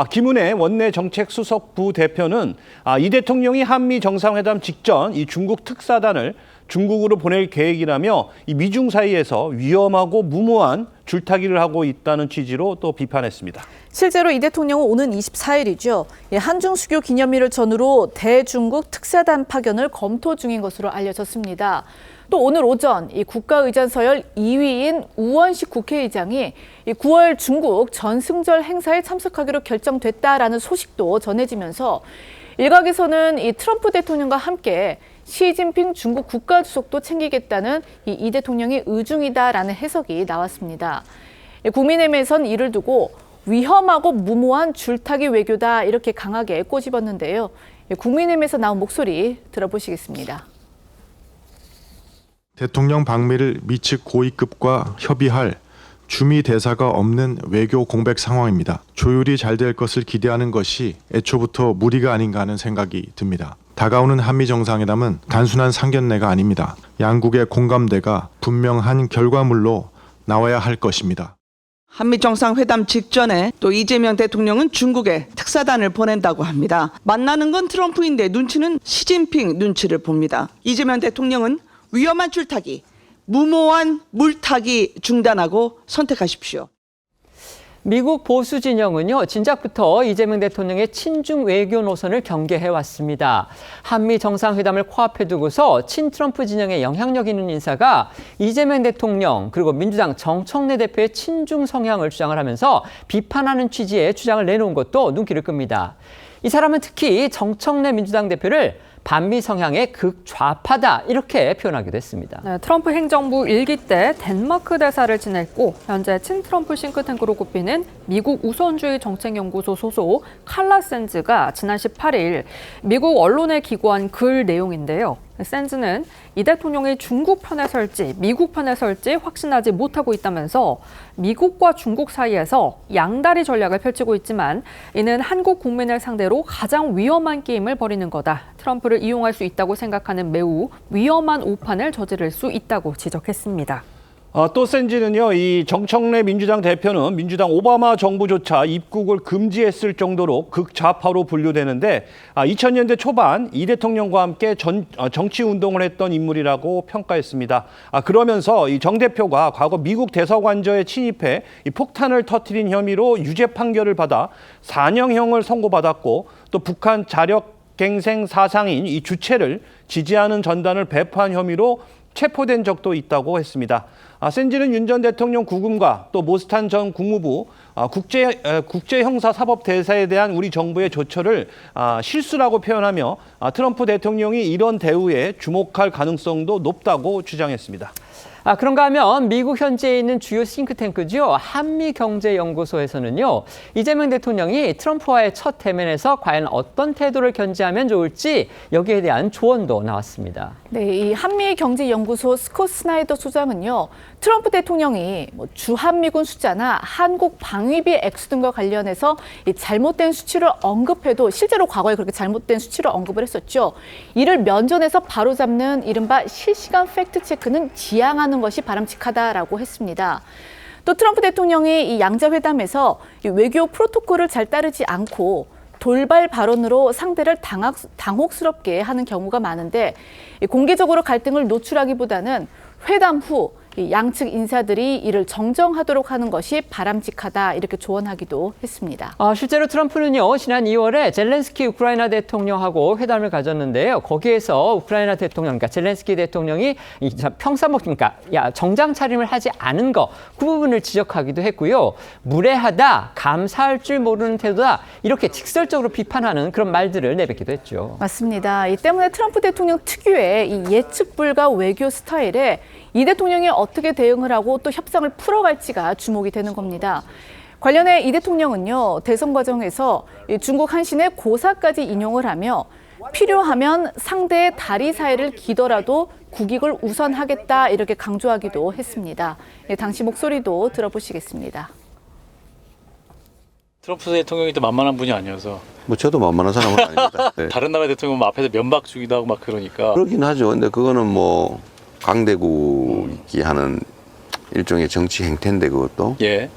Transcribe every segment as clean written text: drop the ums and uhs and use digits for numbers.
김은혜 원내 정책수석부 대표는 이 대통령이 한미 정상회담 직전 이 중국 특사단을 중국으로 보낼 계획이라며 이 미중 사이에서 위험하고 무모한 줄타기를 하고 있다는 취지로 또 비판했습니다. 실제로 이 대통령은 오는 24일이죠. 한중 수교 기념일을 전후로 대중국 특사단 파견을 검토 중인 것으로 알려졌습니다. 또 오늘 오전 이 국가의전 서열 2위인 우원식 국회의장이 9월 중국 전승절 행사에 참석하기로 결정됐다라는 소식도 전해지면서 일각에서는 이 트럼프 대통령과 함께 시진핑 중국 국가주석도 챙기겠다는 이 대통령의 의중이다라는 해석이 나왔습니다. 국민의힘에선 이를 두고 위험하고 무모한 줄타기 외교다 이렇게 강하게 꼬집었는데요. 국민의힘에서 나온 목소리 들어보시겠습니다. 대통령 방미를 미측 고위급과 협의할 주미 대사가 없는 외교 공백 상황입니다. 조율이 잘 될 것을 기대하는 것이 애초부터 무리가 아닌가 하는 생각이 듭니다. 다가오는 한미 정상회담은 단순한 상견례가 아닙니다. 양국의 공감대가 분명한 결과물로 나와야 할 것입니다. 한미 정상회담 직전에 또 이재명 대통령은 중국에 특사단을 보낸다고 합니다. 만나는 건 트럼프인데 눈치는 시진핑 눈치를 봅니다. 이재명 대통령은 위험한 줄타기, 무모한 물타기 중단하고 선택하십시오. 미국 보수 진영은요, 진작부터 이재명 대통령의 친중 외교 노선을 경계해왔습니다. 한미 정상회담을 코앞에 두고서 친트럼프 진영에 영향력 있는 인사가 이재명 대통령 그리고 민주당 정청래 대표의 친중 성향을 주장을 하면서 비판하는 취지의 주장을 내놓은 것도 눈길을 끕니다. 이 사람은 특히 정청래 민주당 대표를 반미 성향의 극좌파다 이렇게 표현하기도 했습니다. 네, 트럼프 행정부 1기 때 덴마크 대사를 지냈고 현재 친트럼프 싱크탱크로 꼽히는 미국 우선주의 정책연구소 소속 칼라 샌즈가 지난 18일 미국 언론에 기고한 글 내용인데요. 샌즈는 이 대통령이 중국 편에 설지 미국 편에 설지 확신하지 못하고 있다면서 미국과 중국 사이에서 양다리 전략을 펼치고 있지만 이는 한국 국민을 상대로 가장 위험한 게임을 벌이는 거다. 트럼프를 이용할 수 있다고 생각하는 매우 위험한 오판을 저지를 수 있다고 지적했습니다. 또 샌즈는요, 이 정청래 민주당 대표는 민주당 오바마 정부조차 입국을 금지했을 정도로 극좌파로 분류되는데 2000년대 초반 이 대통령과 함께 정치 운동을 했던 인물이라고 평가했습니다. 그러면서 이 정 대표가 과거 미국 대사관저에 침입해 이 폭탄을 터뜨린 혐의로 유죄 판결을 받아 4년형을 선고받았고 또 북한 자력갱생 사상인 이 주체를 지지하는 전단을 배포한 혐의로 체포된 적도 있다고 했습니다. 샌즈는 윤 전 대통령 구금과 또 모스탄 전 국무부 국제형사사법대사에 대한 우리 정부의 조처를 실수라고 표현하며 트럼프 대통령이 이런 대우에 주목할 가능성도 높다고 주장했습니다. 그런가 하면 미국 현지에 있는 주요 싱크탱크죠. 한미경제연구소에서는요. 이재명 대통령이 트럼프와의 첫 대면에서 과연 어떤 태도를 견지하면 좋을지 여기에 대한 조언도 나왔습니다. 네, 이 한미경제연구소 스콧 스나이더 소장은요. 트럼프 대통령이 주한미군 숫자나 한국 방위비 액수 등과 관련해서 이 잘못된 수치를 언급해도 실제로 과거에 그렇게 잘못된 수치를 언급을 했었죠. 이를 면전에서 바로잡는 이른바 실시간 팩트체크는 지양하는 것이 바람직하다라고 했습니다. 또 트럼프 대통령이 이 양자회담에서 이 외교 프로토콜을 잘 따르지 않고 돌발 발언으로 상대를 당혹스럽게 하는 경우가 많은데 공개적으로 갈등을 노출하기보다는 회담 후 양측 인사들이 이를 정정하도록 하는 것이 바람직하다 이렇게 조언하기도 했습니다. 실제로 트럼프는요. 지난 2월에 젤렌스키 우크라이나 대통령하고 회담을 가졌는데요. 거기에서 우크라이나 대통령, 그러니까 젤렌스키 대통령이 평사목, 정장 차림을 하지 않은 거, 그 부분을 지적하기도 했고요. 무례하다, 감사할 줄 모르는 태도다 이렇게 직설적으로 비판하는 그런 말들을 내뱉기도 했죠. 맞습니다. 이 때문에 트럼프 대통령 특유의 이 예측 불가 외교 스타일에 이 대통령이 어떻게 대응을 하고 또 협상을 풀어갈지가 주목이 되는 겁니다. 관련해 이 대통령은요, 대선 과정에서 중국 한신의 고사까지 인용을 하며 필요하면 상대의 다리 사이를 기더라도 국익을 우선하겠다 이렇게 강조하기도 했습니다. 당시 목소리도 들어보시겠습니다. 트럼프 대통령이 또 만만한 분이 아니어서. 저도 만만한 사람은 아닙니다. 네. 다른 나라 대통령 앞에서 면박 주기도 하고 막 그러니까. 그렇긴 하죠. 근데 그거는 강대국이 하는 일종의 정치 행태인데 그것도 예.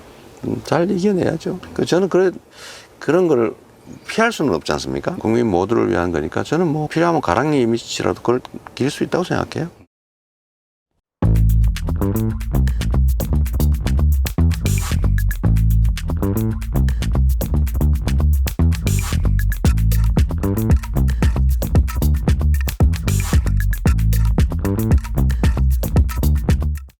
잘 이겨내야죠. 저는 그런 걸 피할 수는 없지 않습니까? 국민 모두를 위한 거니까 저는 뭐 필요하면 가랑리 이미지라도 그걸 기를 수 있다고 생각해요.